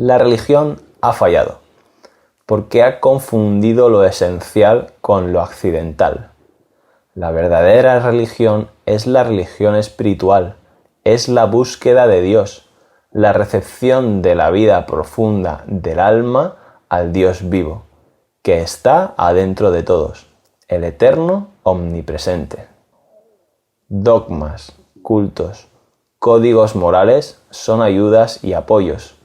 La religión ha fallado, porque ha confundido lo esencial con lo accidental. La verdadera religión es la religión espiritual, es la búsqueda de Dios, la recepción de la vida profunda del alma al Dios vivo, que está adentro de todos, el eterno omnipresente. Dogmas, cultos, códigos morales son ayudas y apoyos,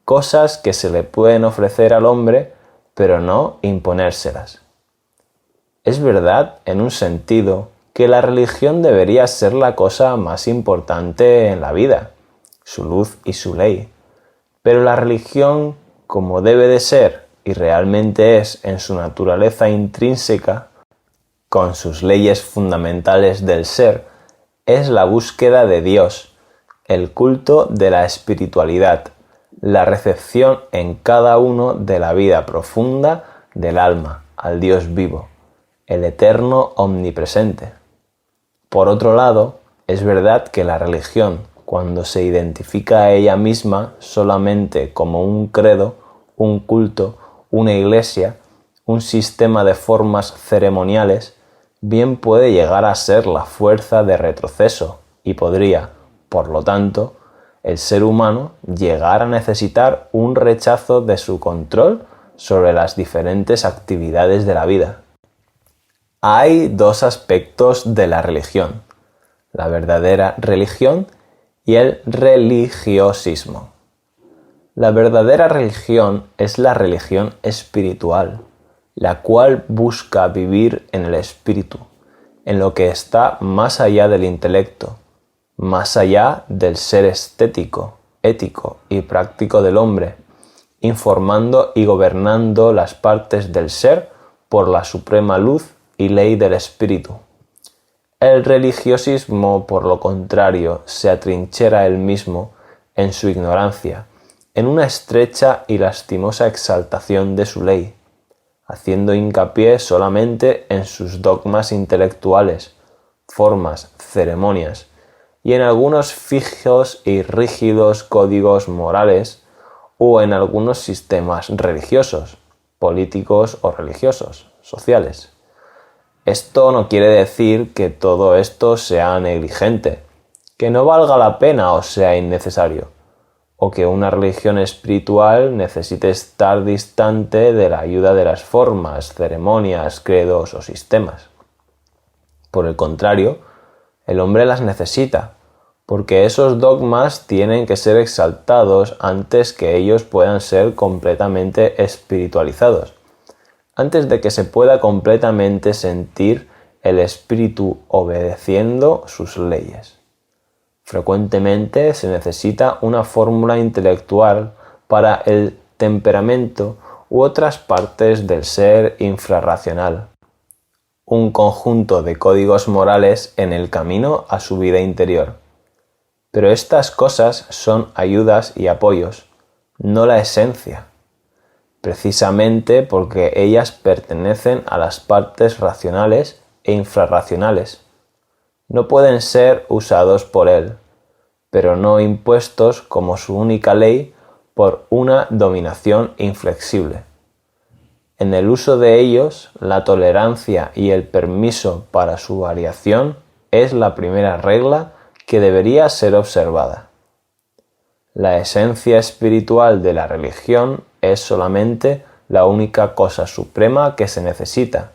cosas que se le pueden ofrecer al hombre, pero no imponérselas. Es verdad, en un sentido, que la religión debería ser la cosa más importante en la vida, su luz y su ley. Pero la religión, como debe de ser y realmente es en su naturaleza intrínseca, con sus leyes fundamentales del ser, es la búsqueda de Dios, el culto de la espiritualidad, la recepción en cada uno de la vida profunda del alma al Dios vivo, el eterno omnipresente. Por otro lado, es verdad que la religión, cuando se identifica a ella misma solamente como un credo, un culto, una iglesia, un sistema de formas ceremoniales, bien puede llegar a ser la fuerza de retroceso y podría, por lo tanto, el ser humano llegar a necesitar un rechazo de su control sobre las diferentes actividades de la vida. Hay dos aspectos de la religión, la verdadera religión y el religiosismo. La verdadera religión es la religión espiritual, la cual busca vivir en el espíritu, en lo que está más allá del intelecto, más allá del ser estético, ético y práctico del hombre, informando y gobernando las partes del ser por la suprema luz y ley del espíritu. El religiosismo, por lo contrario, se atrinchera él mismo en su ignorancia, en una estrecha y lastimosa exaltación de su ley, haciendo hincapié solamente en sus dogmas intelectuales, formas, ceremonias, y en algunos fijos y rígidos códigos morales o en algunos sistemas religiosos, políticos o religiosos, sociales. Esto no quiere decir que todo esto sea negligente, que no valga la pena o sea innecesario, o que una religión espiritual necesite estar distante de la ayuda de las formas, ceremonias, credos o sistemas. Por el contrario, el hombre las necesita, porque esos dogmas tienen que ser exaltados antes que ellos puedan ser completamente espiritualizados, antes de que se pueda completamente sentir el espíritu obedeciendo sus leyes. Frecuentemente se necesita una fórmula intelectual para el temperamento u otras partes del ser infrarracional, un conjunto de códigos morales en el camino a su vida interior. Pero estas cosas son ayudas y apoyos, no la esencia, precisamente porque ellas pertenecen a las partes racionales e infrarracionales. No pueden ser usados por él, pero no impuestos como su única ley por una dominación inflexible. En el uso de ellos, la tolerancia y el permiso para su variación es la primera regla que debería ser observada. La esencia espiritual de la religión es solamente la única cosa suprema que se necesita,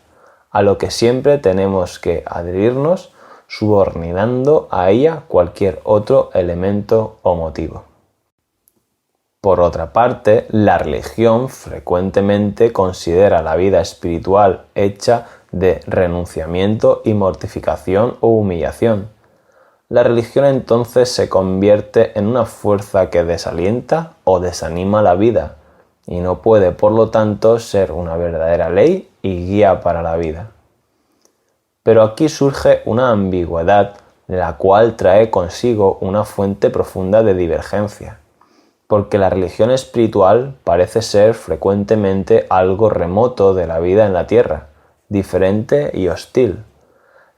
a lo que siempre tenemos que adherirnos subordinando a ella cualquier otro elemento o motivo. Por otra parte, la religión frecuentemente considera la vida espiritual hecha de renunciamiento y mortificación o humillación. La religión entonces se convierte en una fuerza que desalienta o desanima la vida y no puede, por lo tanto, ser una verdadera ley y guía para la vida. Pero aquí surge una ambigüedad, la cual trae consigo una fuente profunda de divergencia, porque la religión espiritual parece ser frecuentemente algo remoto de la vida en la tierra, diferente y hostil.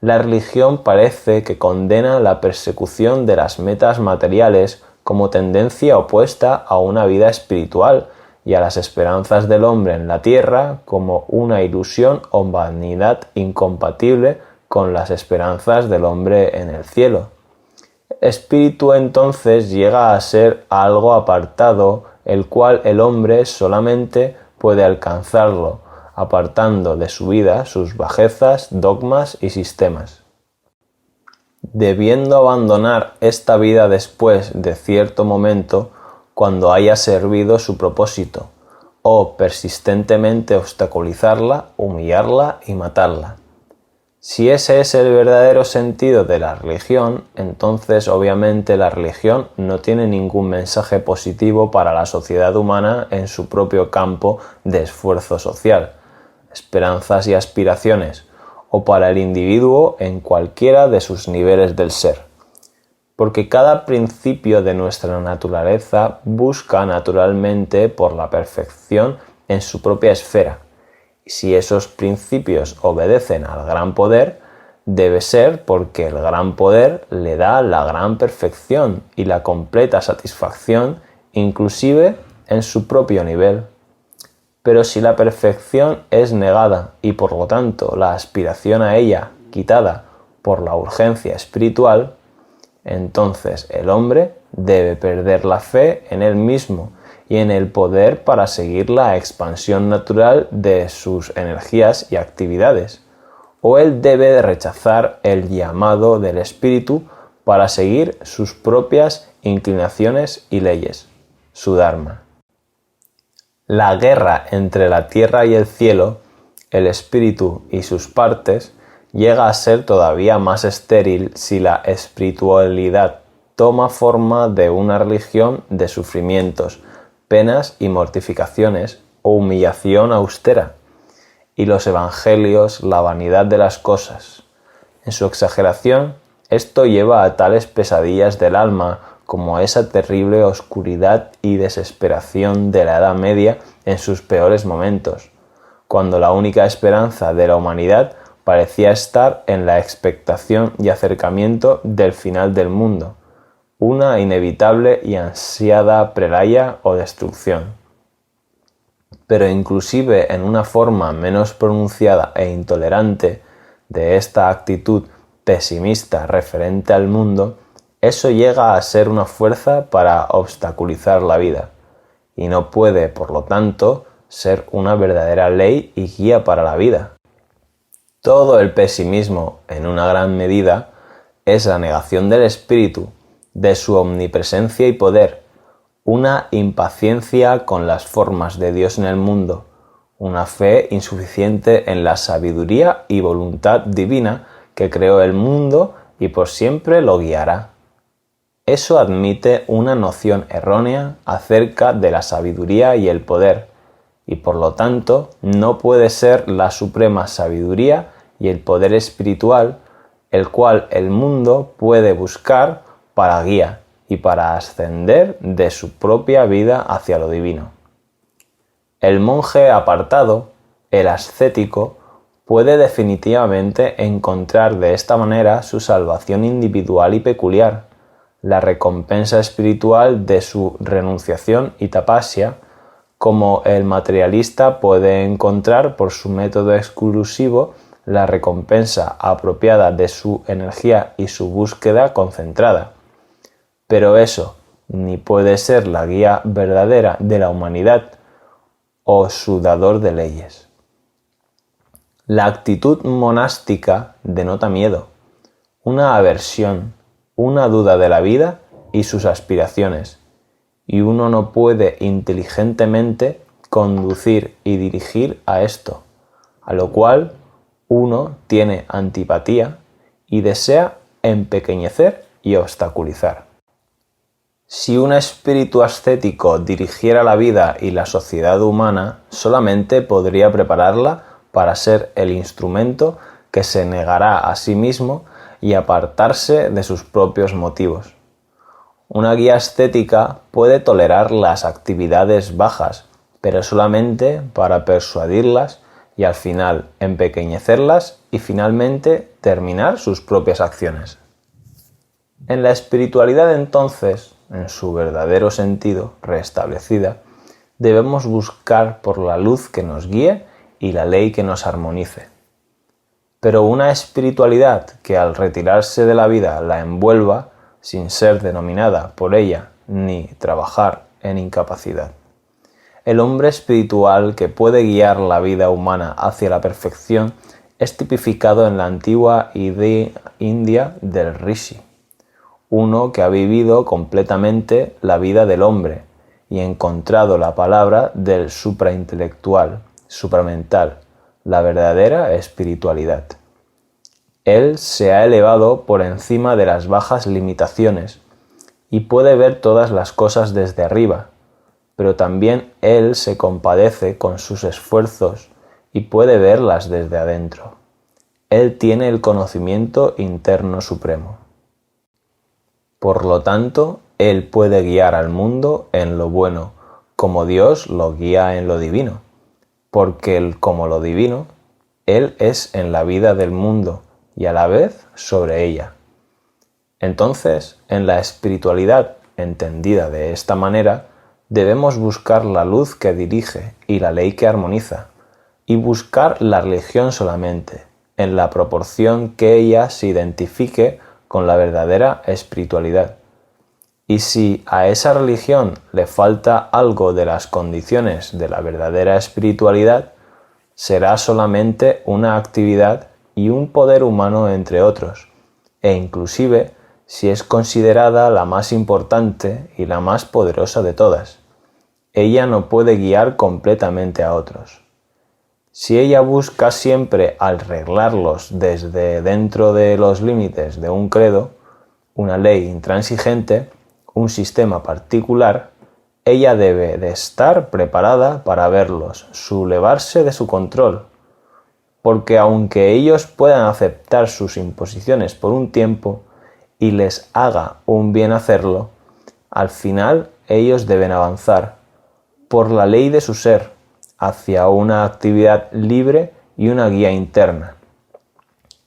La religión parece que condena la persecución de las metas materiales como tendencia opuesta a una vida espiritual y a las esperanzas del hombre en la tierra como una ilusión o vanidad incompatible con las esperanzas del hombre en el cielo. Espíritu entonces llega a ser algo apartado, el cual el hombre solamente puede alcanzarlo, apartando de su vida sus bajezas, dogmas y sistemas. Debiendo abandonar esta vida después de cierto momento, cuando haya servido su propósito, o persistentemente obstaculizarla, humillarla y matarla. Si ese es el verdadero sentido de la religión, entonces obviamente la religión no tiene ningún mensaje positivo para la sociedad humana en su propio campo de esfuerzo social, esperanzas y aspiraciones, o para el individuo en cualquiera de sus niveles del ser. Porque cada principio de nuestra naturaleza busca naturalmente por la perfección en su propia esfera. Y si esos principios obedecen al gran poder, debe ser porque el gran poder le da la gran perfección y la completa satisfacción, inclusive en su propio nivel. Pero si la perfección es negada y por lo tanto la aspiración a ella quitada por la urgencia espiritual, entonces el hombre debe perder la fe en él mismo y en el poder para seguir la expansión natural de sus energías y actividades, o él debe rechazar el llamado del espíritu para seguir sus propias inclinaciones y leyes, su dharma. La guerra entre la tierra y el cielo, el espíritu y sus partes, llega a ser todavía más estéril si la espiritualidad toma forma de una religión de sufrimientos, penas y mortificaciones o humillación austera, y los evangelios la vanidad de las cosas. En su exageración, esto lleva a tales pesadillas del alma como esa terrible oscuridad y desesperación de la Edad Media en sus peores momentos, cuando la única esperanza de la humanidad parecía estar en la expectación y acercamiento del final del mundo, una inevitable y ansiada prelaya o destrucción. Pero inclusive en una forma menos pronunciada e intolerante de esta actitud pesimista referente al mundo, eso llega a ser una fuerza para obstaculizar la vida, y no puede, por lo tanto, ser una verdadera ley y guía para la vida. Todo el pesimismo, en una gran medida, es la negación del espíritu, de su omnipresencia y poder, una impaciencia con las formas de Dios en el mundo, una fe insuficiente en la sabiduría y voluntad divina que creó el mundo y por siempre lo guiará. Eso admite una noción errónea acerca de la sabiduría y el poder, y por lo tanto no puede ser la suprema sabiduría y el poder espiritual, el cual el mundo puede buscar para guía y para ascender de su propia vida hacia lo divino. El monje apartado, el ascético, puede definitivamente encontrar de esta manera su salvación individual y peculiar, la recompensa espiritual de su renunciación y tapasya, como el materialista puede encontrar por su método exclusivo la recompensa apropiada de su energía y su búsqueda concentrada. Pero eso ni puede ser la guía verdadera de la humanidad o su dador de leyes. La actitud monástica denota miedo, una aversión, una duda de la vida y sus aspiraciones, y uno no puede inteligentemente conducir y dirigir a esto, a lo cual uno tiene antipatía y desea empequeñecer y obstaculizar. Si un espíritu ascético dirigiera la vida y la sociedad humana, solamente podría prepararla para ser el instrumento que se negará a sí mismo y apartarse de sus propios motivos. Una guía ascética puede tolerar las actividades bajas, pero solamente para persuadirlas y al final empequeñecerlas y finalmente terminar sus propias acciones. En la espiritualidad entonces, en su verdadero sentido, restablecida, debemos buscar por la luz que nos guíe y la ley que nos armonice. Pero una espiritualidad que al retirarse de la vida la envuelva, sin ser denominada por ella ni trabajar en incapacidad. El hombre espiritual que puede guiar la vida humana hacia la perfección es tipificado en la antigua India del Rishi, uno que ha vivido completamente la vida del hombre y encontrado la palabra del supraintelectual, supramental, la verdadera espiritualidad. Él se ha elevado por encima de las bajas limitaciones y puede ver todas las cosas desde arriba, pero también él se compadece con sus esfuerzos y puede verlas desde adentro. Él tiene el conocimiento interno supremo. Por lo tanto, él puede guiar al mundo en lo bueno, como Dios lo guía en lo divino, porque como lo divino, él es en la vida del mundo y a la vez sobre ella. Entonces, en la espiritualidad entendida de esta manera, debemos buscar la luz que dirige y la ley que armoniza, y buscar la religión solamente, en la proporción que ella se identifique con la verdadera espiritualidad. Y si a esa religión le falta algo de las condiciones de la verdadera espiritualidad, será solamente una actividad y un poder humano entre otros, e inclusive si es considerada la más importante y la más poderosa de todas. Ella no puede guiar completamente a otros. Si ella busca siempre arreglarlos desde dentro de los límites de un credo, una ley intransigente, un sistema particular, ella debe de estar preparada para verlos sublevarse de su control, porque aunque ellos puedan aceptar sus imposiciones por un tiempo y les haga un bien hacerlo, al final ellos deben avanzar, por la ley de su ser, hacia una actividad libre y una guía interna.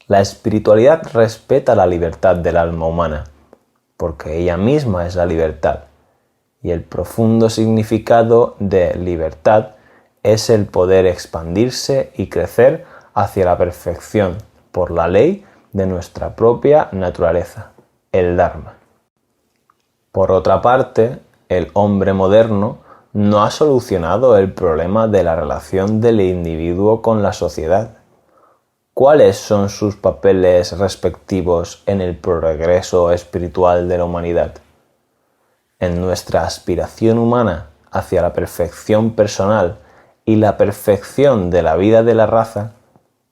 La espiritualidad respeta la libertad del alma humana, porque ella misma es la libertad, y el profundo significado de libertad es el poder expandirse y crecer hacia la perfección por la ley de nuestra propia naturaleza, el Dharma. Por otra parte, el hombre moderno no ha solucionado el problema de la relación del individuo con la sociedad. ¿Cuáles son sus papeles respectivos en el progreso espiritual de la humanidad? En nuestra aspiración humana hacia la perfección personal y la perfección de la vida de la raza,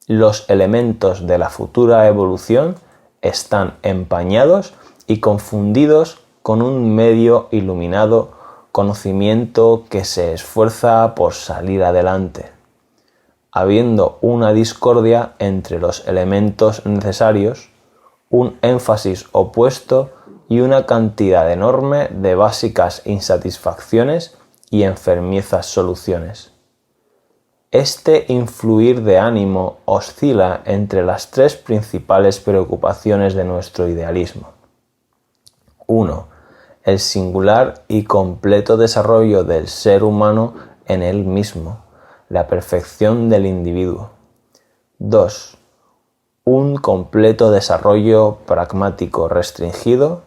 los elementos de la futura evolución están empañados y confundidos con un medio iluminado conocimiento que se esfuerza por salir adelante, habiendo una discordia entre los elementos necesarios, un énfasis opuesto y una cantidad enorme de básicas insatisfacciones y enfermizas soluciones. Este influir de ánimo oscila entre las tres principales preocupaciones de nuestro idealismo. 1. El singular y completo desarrollo del ser humano en él mismo, la perfección del individuo. 2. Un completo desarrollo pragmático restringido.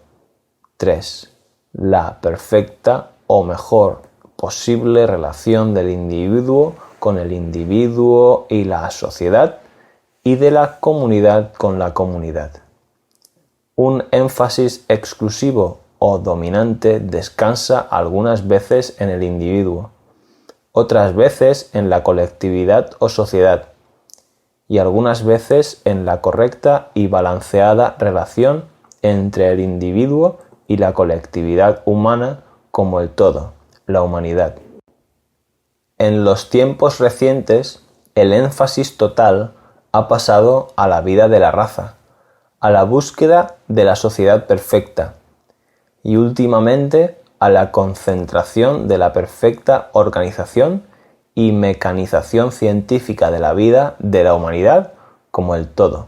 3. La perfecta o mejor posible relación del individuo con el individuo y la sociedad, y de la comunidad con la comunidad. Un énfasis exclusivo o dominante descansa algunas veces en el individuo, otras veces en la colectividad o sociedad, y algunas veces en la correcta y balanceada relación entre el individuo y la colectividad humana como el todo, la humanidad. En los tiempos recientes, el énfasis total ha pasado a la vida de la raza, a la búsqueda de la sociedad perfecta y últimamente a la concentración de la perfecta organización y mecanización científica de la vida de la humanidad como el todo.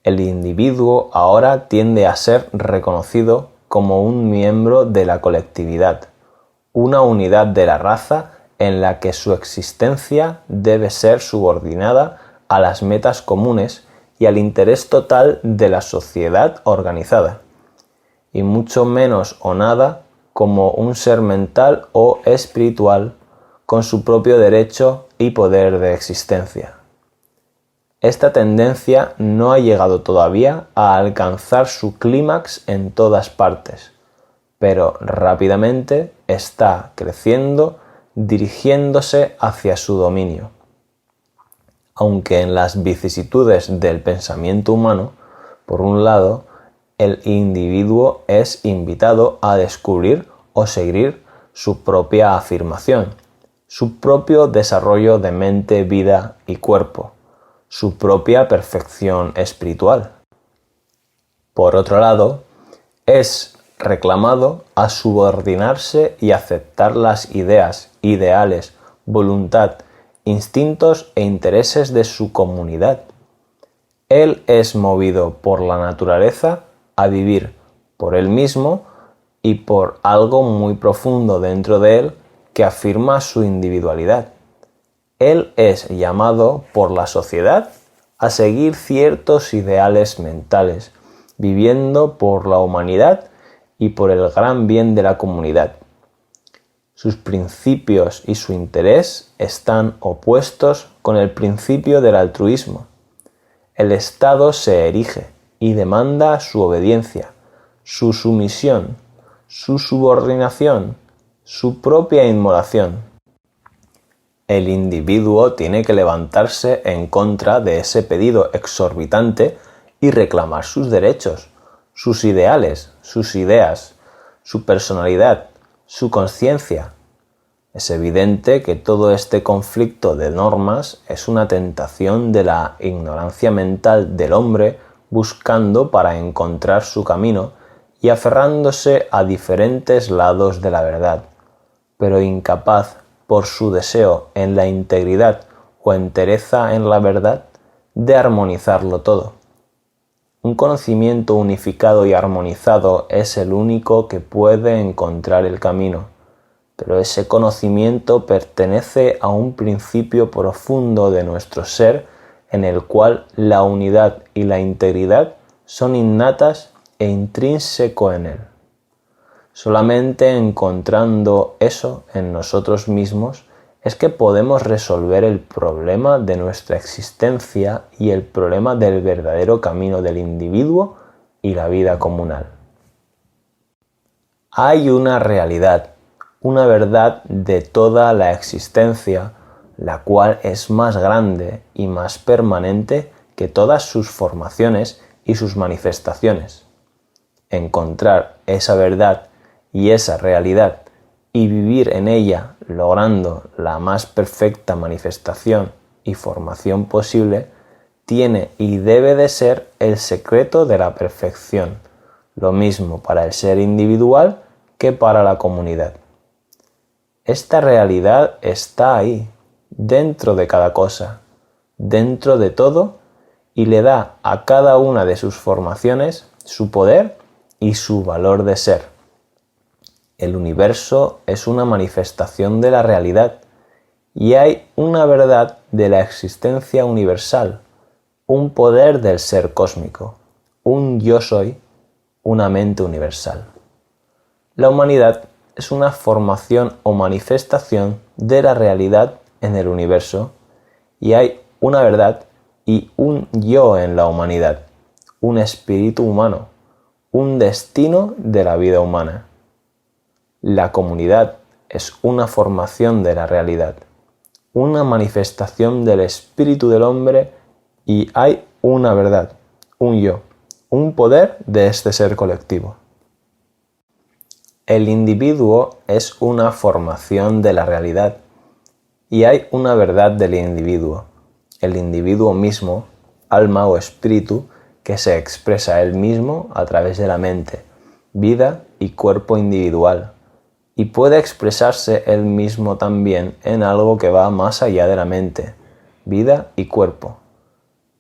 El individuo ahora tiende a ser reconocido como un miembro de la colectividad, una unidad de la raza en la que su existencia debe ser subordinada a las metas comunes y al interés total de la sociedad organizada, y mucho menos o nada como un ser mental o espiritual con su propio derecho y poder de existencia. Esta tendencia no ha llegado todavía a alcanzar su clímax en todas partes, pero rápidamente está creciendo, dirigiéndose hacia su dominio. Aunque en las vicisitudes del pensamiento humano, por un lado, el individuo es invitado a descubrir o seguir su propia afirmación, su propio desarrollo de mente, vida y cuerpo, su propia perfección espiritual. Por otro lado, es reclamado a subordinarse y aceptar las ideas, ideales, voluntad, instintos e intereses de su comunidad. Él es movido por la naturaleza a vivir por él mismo y por algo muy profundo dentro de él que afirma su individualidad. Él es llamado por la sociedad a seguir ciertos ideales mentales, viviendo por la humanidad y por el gran bien de la comunidad. Sus principios y su interés están opuestos con el principio del altruismo. El Estado se erige y demanda su obediencia, su sumisión, su subordinación, su propia inmolación. El individuo tiene que levantarse en contra de ese pedido exorbitante y reclamar sus derechos, sus ideales, sus ideas, su personalidad, su conciencia. Es evidente que todo este conflicto de normas es una tentación de la ignorancia mental del hombre buscando para encontrar su camino y aferrándose a diferentes lados de la verdad, pero incapaz por su deseo en la integridad o entereza en la verdad, de armonizarlo todo. Un conocimiento unificado y armonizado es el único que puede encontrar el camino, pero ese conocimiento pertenece a un principio profundo de nuestro ser en el cual la unidad y la integridad son innatas e intrínseco en él. Solamente encontrando eso en nosotros mismos es que podemos resolver el problema de nuestra existencia y el problema del verdadero camino del individuo y la vida comunal. Hay una realidad, una verdad de toda la existencia, la cual es más grande y más permanente que todas sus formaciones y sus manifestaciones. Encontrar esa verdad y esa realidad y vivir en ella logrando la más perfecta manifestación y formación posible tiene y debe de ser el secreto de la perfección, lo mismo para el ser individual que para la comunidad. Esta realidad está ahí, dentro de cada cosa, dentro de todo, y le da a cada una de sus formaciones su poder y su valor de ser. El universo es una manifestación de la realidad y hay una verdad de la existencia universal, un poder del ser cósmico, un yo soy, una mente universal. La humanidad es una formación o manifestación de la realidad en el universo y hay una verdad y un yo en la humanidad, un espíritu humano, un destino de la vida humana. La comunidad es una formación de la realidad, una manifestación del espíritu del hombre y hay una verdad, un yo, un poder de este ser colectivo. El individuo es una formación de la realidad y hay una verdad del individuo, el individuo mismo, alma o espíritu que se expresa él mismo a través de la mente, vida y cuerpo individual. Y puede expresarse él mismo también en algo que va más allá de la mente, vida y cuerpo,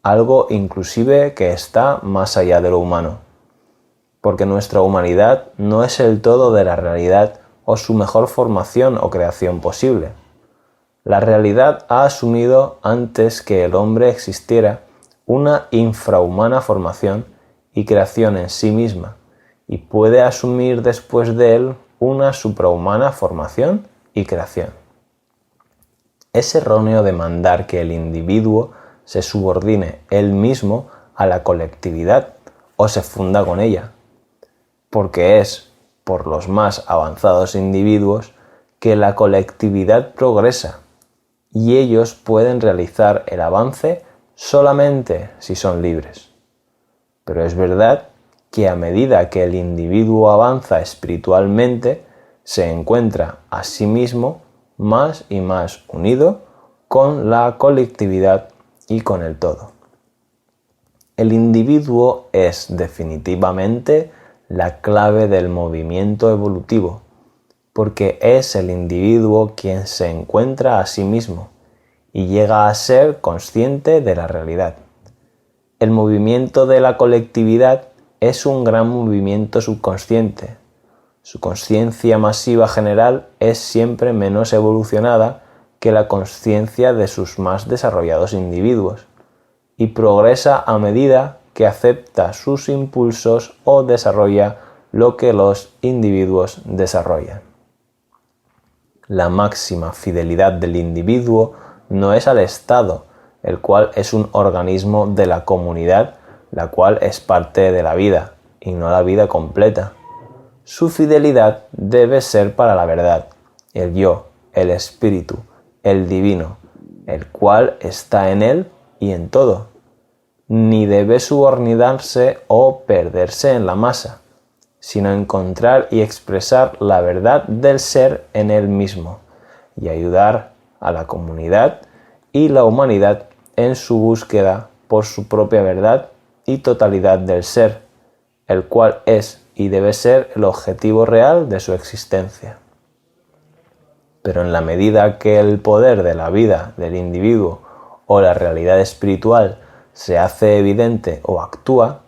algo inclusive que está más allá de lo humano. porque nuestra humanidad no es el todo de la realidad o su mejor formación o creación posible. La realidad ha asumido antes que el hombre existiera una infrahumana formación y creación en sí misma, y puede asumir después de él una suprahumana formación y creación. Es erróneo demandar que el individuo se subordine él mismo a la colectividad o se funda con ella, porque es por los más avanzados individuos que la colectividad progresa, y ellos pueden realizar el avance solamente si son libres. Pero es verdad que a medida que el individuo avanza espiritualmente, se encuentra a sí mismo más y más unido con la colectividad y con el todo. El individuo es definitivamente la clave del movimiento evolutivo, porque es el individuo quien se encuentra a sí mismo y llega a ser consciente de la realidad. El movimiento de la colectividad es un gran movimiento subconsciente. Su conciencia masiva general es siempre menos evolucionada que la conciencia de sus más desarrollados individuos y progresa a medida que acepta sus impulsos o desarrolla lo que los individuos desarrollan. La máxima fidelidad del individuo no es al Estado, el cual es un organismo de la comunidad, la cual es parte de la vida, y no la vida completa. Su fidelidad debe ser para la verdad, el yo, el espíritu, el divino, el cual está en él y en todo. Ni debe subordinarse o perderse en la masa, sino encontrar y expresar la verdad del ser en él mismo y ayudar a la comunidad y la humanidad en su búsqueda por su propia verdad y totalidad del ser, el cual es y debe ser el objetivo real de su existencia. Pero en la medida que el poder de la vida del individuo o la realidad espiritual se hace evidente o actúa,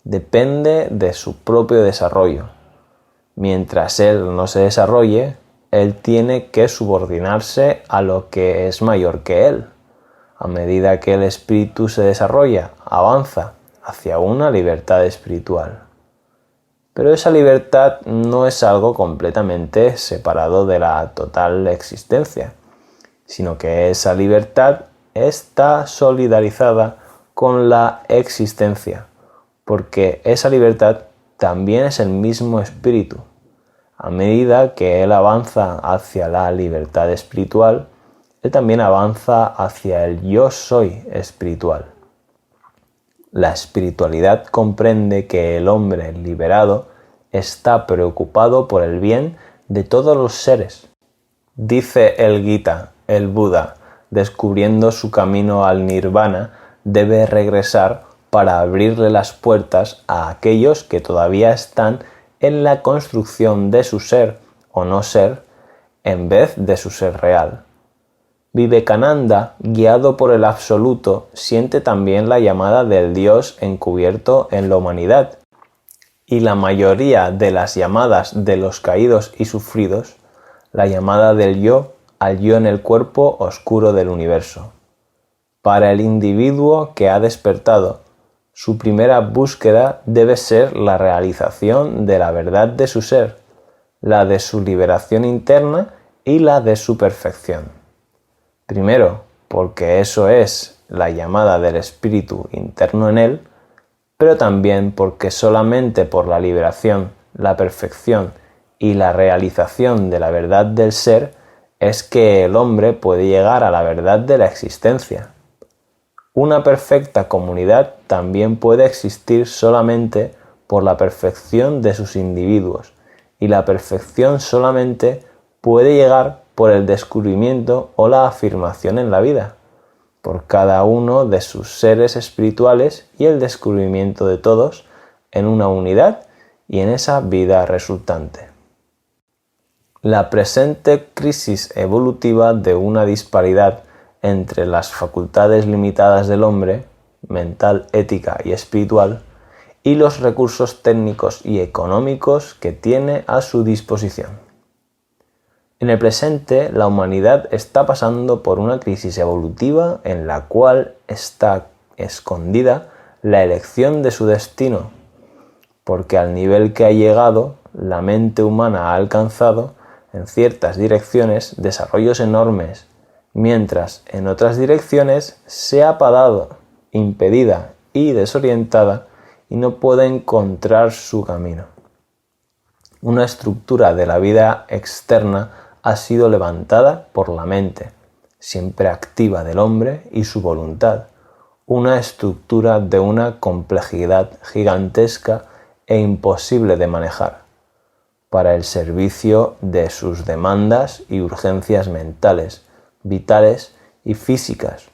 depende de su propio desarrollo. Mientras él no se desarrolle, él tiene que subordinarse a lo que es mayor que él. A medida que el espíritu se desarrolla, avanza hacia una libertad espiritual. Pero esa libertad no es algo completamente separado de la total existencia, sino que esa libertad está solidarizada con la existencia, porque esa libertad también es el mismo espíritu. A medida que él avanza hacia la libertad espiritual, él también avanza hacia el yo soy espiritual. La espiritualidad comprende que el hombre liberado está preocupado por el bien de todos los seres. Dice el Gita, el Buda, descubriendo su camino al nirvana, debe regresar para abrirle las puertas a aquellos que todavía están en la construcción de su ser o no ser, en vez de su ser real. Vivekananda, guiado por el Absoluto, siente también la llamada del Dios encubierto en la humanidad, y la mayoría de las llamadas de los caídos y sufridos, la llamada del yo al yo en el cuerpo oscuro del universo. Para el individuo que ha despertado, su primera búsqueda debe ser la realización de la verdad de su ser, la de su liberación interna y la de su perfección. Primero, porque eso es la llamada del espíritu interno en él, pero también porque solamente por la liberación, la perfección y la realización de la verdad del ser es que el hombre puede llegar a la verdad de la existencia. Una perfecta comunidad también puede existir solamente por la perfección de sus individuos, y la perfección solamente puede llegar por el descubrimiento o la afirmación en la vida, por cada uno de sus seres espirituales y el descubrimiento de todos en una unidad y en esa vida resultante. La presente crisis evolutiva de una disparidad entre las facultades limitadas del hombre, mental, ética y espiritual, y los recursos técnicos y económicos que tiene a su disposición. En el presente, la humanidad está pasando por una crisis evolutiva en la cual está escondida la elección de su destino, porque al nivel que ha llegado, la mente humana ha alcanzado, en ciertas direcciones, desarrollos enormes, mientras en otras direcciones se ha parado, impedida y desorientada y no puede encontrar su camino. Una estructura de la vida externa ha sido levantada por la mente, siempre activa del hombre y su voluntad, una estructura de una complejidad gigantesca e imposible de manejar, para el servicio de sus demandas y urgencias mentales, vitales y físicas,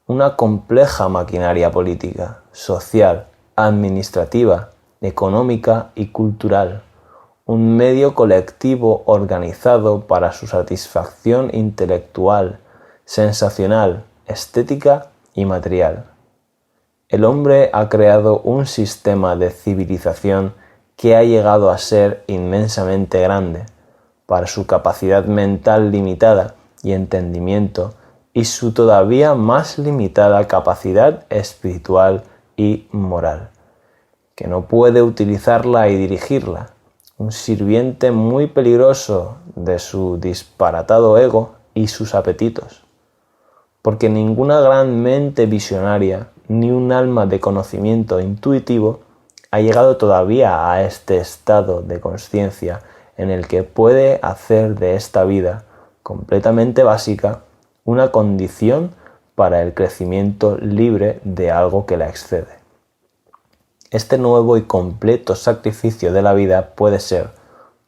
una compleja maquinaria política, social, administrativa, económica y cultural, un medio colectivo organizado para su satisfacción intelectual, sensacional, estética y material. El hombre ha creado un sistema de civilización que ha llegado a ser inmensamente grande, para su capacidad mental limitada y entendimiento, y su todavía más limitada capacidad espiritual y moral, que no puede utilizarla y dirigirla, un sirviente muy peligroso de su disparatado ego y sus apetitos, porque ninguna gran mente visionaria ni un alma de conocimiento intuitivo ha llegado todavía a este estado de conciencia en el que puede hacer de esta vida completamente básica una condición para el crecimiento libre de algo que la excede. Este nuevo y completo sacrificio de la vida puede ser,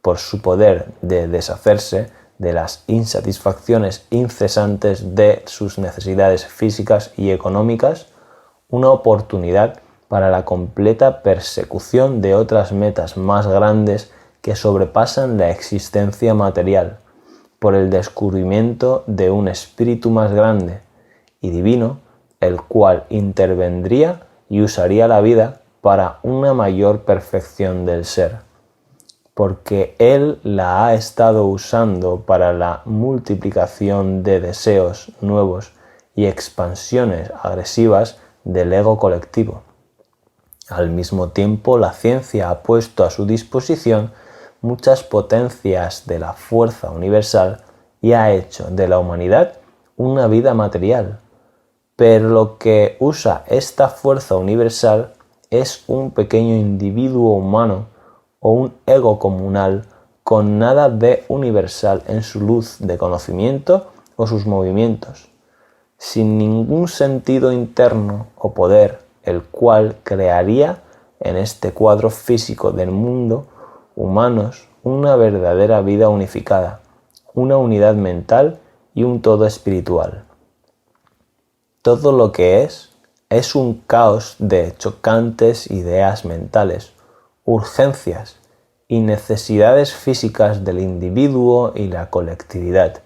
por su poder de deshacerse de las insatisfacciones incesantes de sus necesidades físicas y económicas, una oportunidad para la completa persecución de otras metas más grandes que sobrepasan la existencia material, por el descubrimiento de un espíritu más grande y divino, el cual intervendría y usaría la vida para una mayor perfección del ser, porque Él la ha estado usando para la multiplicación de deseos nuevos y expansiones agresivas del ego colectivo. Al mismo tiempo, la ciencia ha puesto a su disposición muchas potencias de la fuerza universal y ha hecho de la humanidad una vida material, pero lo que usa esta fuerza universal es un pequeño individuo humano o un ego comunal con nada de universal en su luz de conocimiento o sus movimientos, sin ningún sentido interno o poder, el cual crearía en este cuadro físico del mundo humanos una verdadera vida unificada, una unidad mental y un todo espiritual. Todo lo que es un caos de chocantes ideas mentales, urgencias y necesidades físicas del individuo y la colectividad,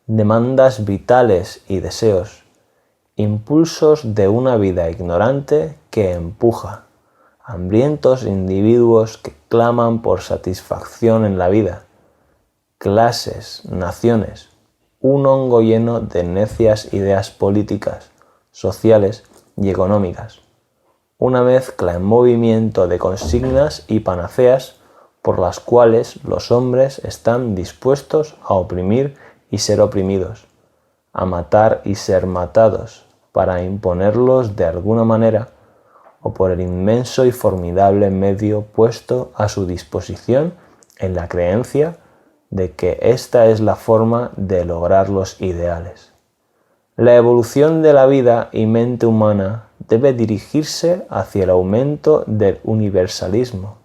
demandas vitales y deseos, impulsos de una vida ignorante que empuja, hambrientos individuos que claman por satisfacción en la vida, clases, naciones, un hongo lleno de necias ideas políticas, sociales y económicas, una mezcla en movimiento de consignas y panaceas por las cuales los hombres están dispuestos a oprimir y ser oprimidos, a matar y ser matados, para imponerlos de alguna manera o por el inmenso y formidable medio puesto a su disposición en la creencia de que esta es la forma de lograr los ideales. La evolución de la vida y mente humana debe dirigirse hacia el aumento del universalismo,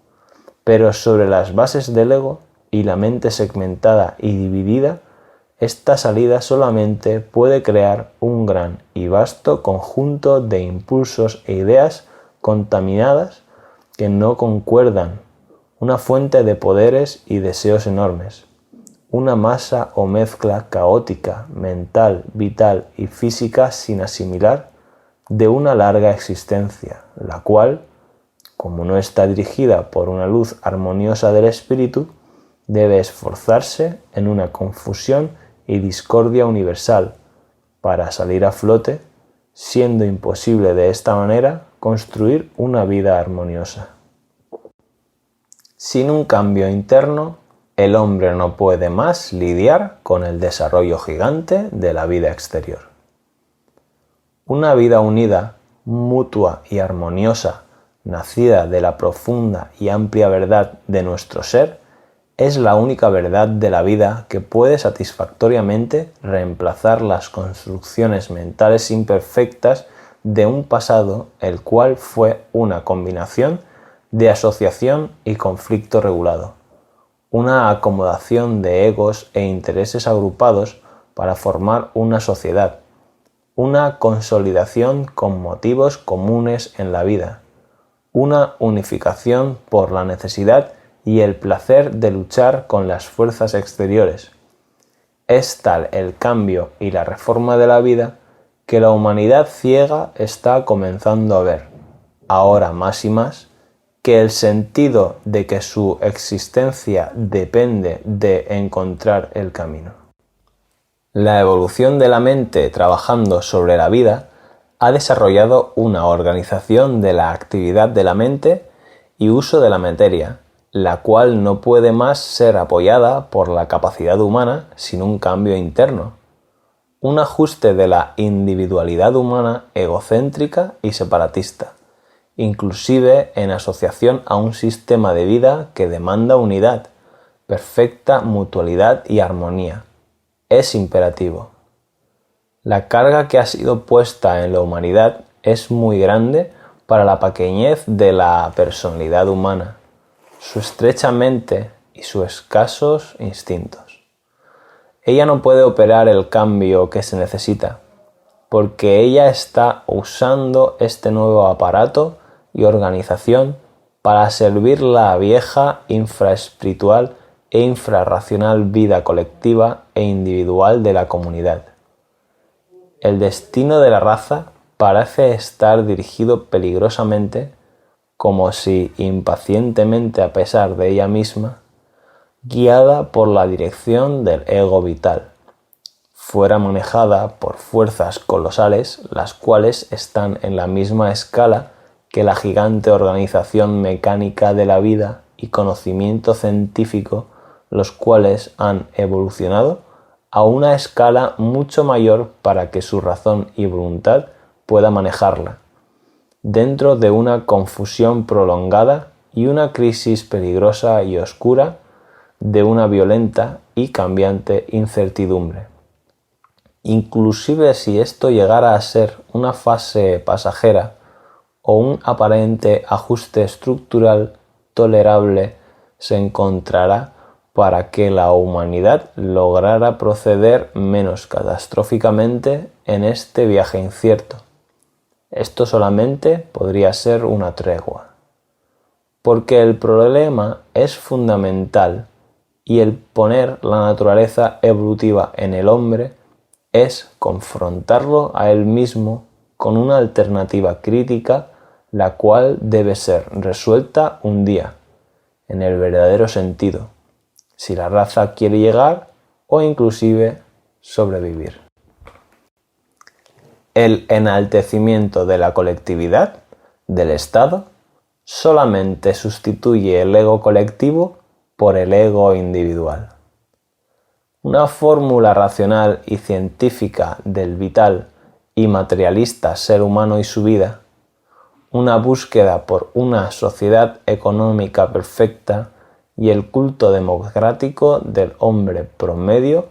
pero sobre las bases del ego y la mente segmentada y dividida, esta salida solamente puede crear un gran y vasto conjunto de impulsos e ideas contaminadas que no concuerdan, una fuente de poderes y deseos enormes, una masa o mezcla caótica, mental, vital y física sin asimilar de una larga existencia, la cual, como no está dirigida por una luz armoniosa del espíritu, debe esforzarse en una confusión y discordia universal para salir a flote, siendo imposible de esta manera construir una vida armoniosa. Sin un cambio interno, el hombre no puede más lidiar con el desarrollo gigante de la vida exterior. Una vida unida, mutua y armoniosa, nacida de la profunda y amplia verdad de nuestro ser, es la única verdad de la vida que puede satisfactoriamente reemplazar las construcciones mentales imperfectas de un pasado el cual fue una combinación de asociación y conflicto regulado, una acomodación de egos e intereses agrupados para formar una sociedad, una consolidación con motivos comunes en la vida, una unificación por la necesidad y el placer de luchar con las fuerzas exteriores. Es tal el cambio y la reforma de la vida que la humanidad ciega está comenzando a ver, ahora más y más, que el sentido de que su existencia depende de encontrar el camino. La evolución de la mente trabajando sobre la vida ha desarrollado una organización de la actividad de la mente y uso de la materia, la cual no puede más ser apoyada por la capacidad humana sin un cambio interno, un ajuste de la individualidad humana egocéntrica y separatista, inclusive en asociación a un sistema de vida que demanda unidad, perfecta mutualidad y armonía. Es imperativo. La carga que ha sido puesta en la humanidad es muy grande para la pequeñez de la personalidad humana, su estrecha mente y sus escasos instintos. Ella no puede operar el cambio que se necesita, porque ella está usando este nuevo aparato y organización para servir la vieja infraespiritual e infrarracional vida colectiva e individual de la comunidad. El destino de la raza parece estar dirigido peligrosamente, como si impacientemente a pesar de ella misma, guiada por la dirección del ego vital, fuera manejada por fuerzas colosales, las cuales están en la misma escala que la gigante organización mecánica de la vida y conocimiento científico, los cuales han evolucionado a una escala mucho mayor para que su razón y voluntad pueda manejarla, dentro de una confusión prolongada y una crisis peligrosa y oscura de una violenta y cambiante incertidumbre. Inclusive si esto llegara a ser una fase pasajera o un aparente ajuste estructural tolerable, se encontrará para que la humanidad lograra proceder menos catastróficamente en este viaje incierto. Esto solamente podría ser una tregua, porque el problema es fundamental y el poner la naturaleza evolutiva en el hombre es confrontarlo a él mismo con una alternativa crítica, la cual debe ser resuelta un día, en el verdadero sentido, si la raza quiere llegar o inclusive sobrevivir. El enaltecimiento de la colectividad, del Estado, solamente sustituye el ego colectivo por el ego individual. Una fórmula racional y científica del vital y materialista ser humano y su vida, una búsqueda por una sociedad económica perfecta y el culto democrático del hombre promedio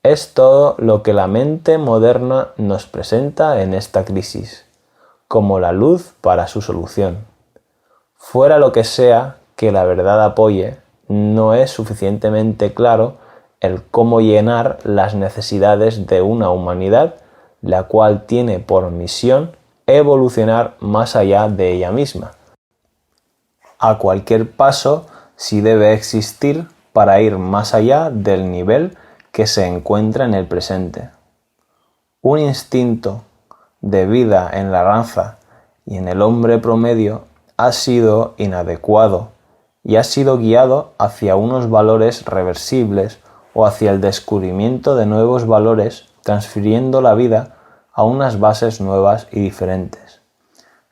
es todo lo que la mente moderna nos presenta en esta crisis, como la luz para su solución. Fuera lo que sea que la verdad apoye, no es suficientemente claro el cómo llenar las necesidades de una humanidad la cual tiene por misión evolucionar más allá de ella misma. A cualquier paso sí debe existir para ir más allá del nivel que se encuentra en el presente. Un instinto de vida en la raza y en el hombre promedio ha sido inadecuado y ha sido guiado hacia unos valores reversibles o hacia el descubrimiento de nuevos valores, transfiriendo la vida a unas bases nuevas y diferentes.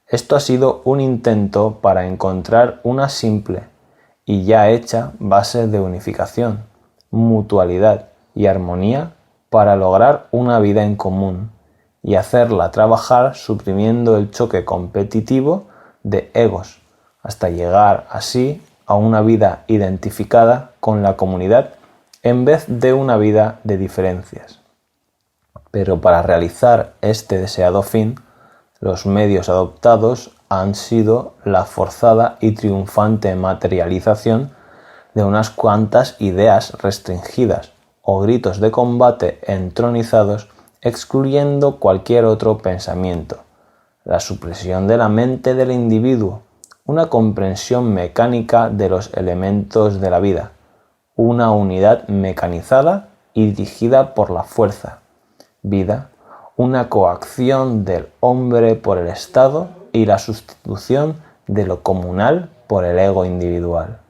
Esto ha sido un intento para encontrar una simple y ya hecha base de unificación, mutualidad y armonía para lograr una vida en común y hacerla trabajar suprimiendo el choque competitivo de egos, hasta llegar así a una vida identificada con la comunidad en vez de una vida de diferencias. Pero para realizar este deseado fin, los medios adoptados han sido la forzada y triunfante materialización de unas cuantas ideas restringidas o gritos de combate entronizados excluyendo cualquier otro pensamiento, la supresión de la mente del individuo, una comprensión mecánica de los elementos de la vida, una unidad mecanizada y dirigida por la fuerza, vida, una coacción del hombre por el Estado y la sustitución de lo comunal por el ego individual.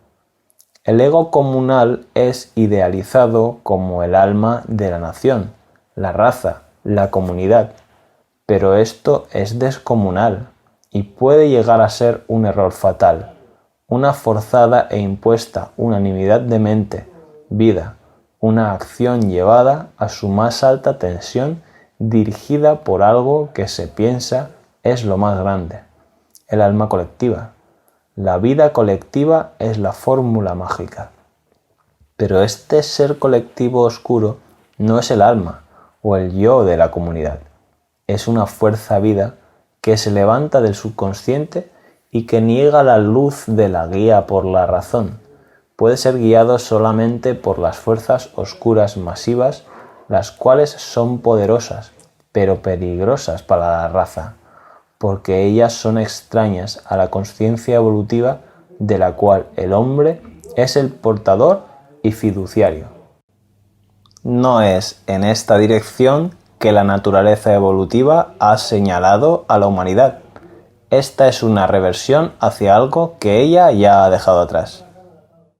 El ego comunal es idealizado como el alma de la nación, la raza, la comunidad, pero esto es descomunal y puede llegar a ser un error fatal, una forzada e impuesta unanimidad de mente, vida, una acción llevada a su más alta tensión dirigida por algo que se piensa es lo más grande, el alma colectiva. La vida colectiva es la fórmula mágica. Pero este ser colectivo oscuro no es el alma o el yo de la comunidad. Es una fuerza vida que se levanta del subconsciente y que niega la luz de la guía por la razón. Puede ser guiado solamente por las fuerzas oscuras masivas, las cuales son poderosas, pero peligrosas para la raza, porque ellas son extrañas a la conciencia evolutiva de la cual el hombre es el portador y fiduciario. No es en esta dirección que la naturaleza evolutiva ha señalado a la humanidad. Esta es una reversión hacia algo que ella ya ha dejado atrás.